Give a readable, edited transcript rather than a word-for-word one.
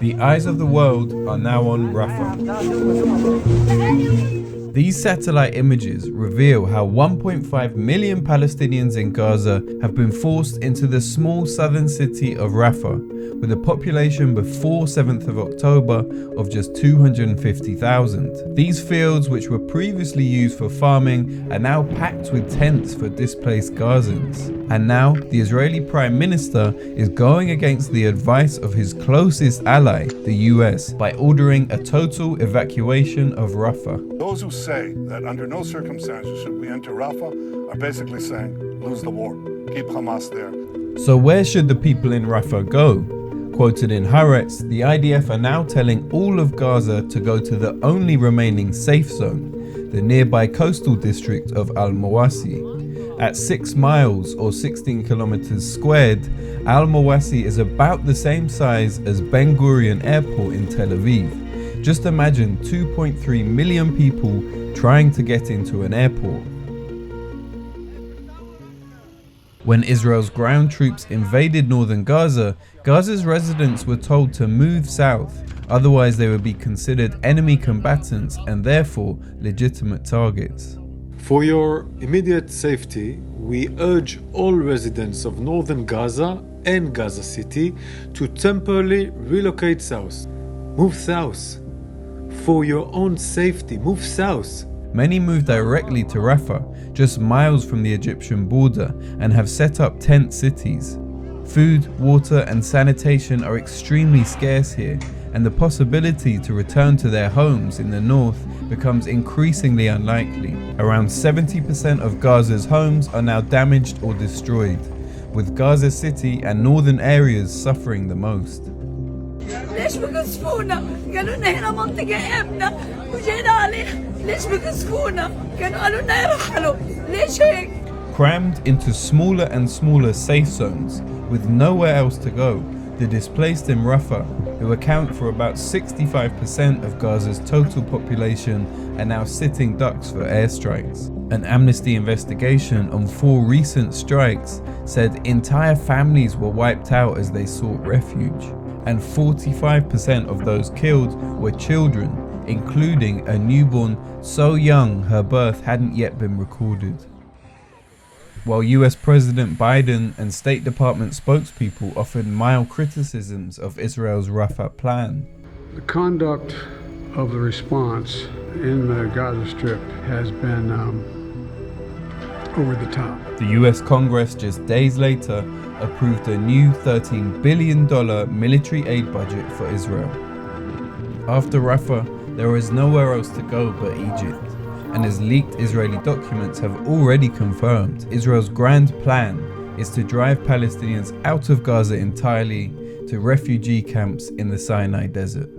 The eyes of the world are now on Rafah. These satellite images reveal how 1.5 million Palestinians in Gaza have been forced into the small southern city of Rafah, with a population before 7th of October of just 250,000. These fields, which were previously used for farming, are now packed with tents for displaced Gazans. And now, the Israeli Prime Minister is going against the advice of his closest ally, the US, by ordering a total evacuation of Rafah. Those who say that under no circumstances should we enter Rafah are basically saying, lose the war, keep Hamas there. So where should the people in Rafah go? Quoted in Haaretz, the IDF are now telling all of Gaza to go to the only remaining safe zone, the nearby coastal district of Al-Mawasi. At 6 miles or 16 kilometers squared, Al-Mawasi is about the same size as Ben Gurion Airport in Tel Aviv. Just imagine 2.3 million people trying to get into an airport. When Israel's ground troops invaded northern Gaza, Gaza's residents were told to move south, otherwise they would be considered enemy combatants and therefore legitimate targets. For your immediate safety, we urge all residents of northern Gaza and Gaza City to temporarily relocate south. Move south. For your own safety, move south. Many moved directly to Rafah, just miles from the Egyptian border, and have set up tent cities. Food, water and sanitation are extremely scarce here, and the possibility to return to their homes in the north becomes increasingly unlikely. Around 70% of Gaza's homes are now damaged or destroyed, with Gaza City and northern areas suffering the most. ليش بقصفونا؟ قالوا لنا هنا منطقة آمنة وجينا عليها، ليش بقصفونا؟ كانوا قالوا لنا يرحلوا، ليش هيك؟ Crammed into smaller and smaller safe zones, with nowhere else to go, the displaced in Rafah, who account for about 65% of Gaza's total population, are now sitting ducks for airstrikes. An Amnesty investigation on 4 recent strikes said entire families were wiped out as they sought refuge. And 45% of those killed were children, including a newborn so young her birth hadn't yet been recorded. While US President Biden and State Department spokespeople offered mild criticisms of Israel's Rafah plan. The conduct of the response in the Gaza Strip has been over the top. The US Congress just days later approved a new $13 billion military aid budget for Israel. After Rafah, there is nowhere else to go but Egypt. And as leaked Israeli documents have already confirmed, Israel's grand plan is to drive Palestinians out of Gaza entirely to refugee camps in the Sinai desert.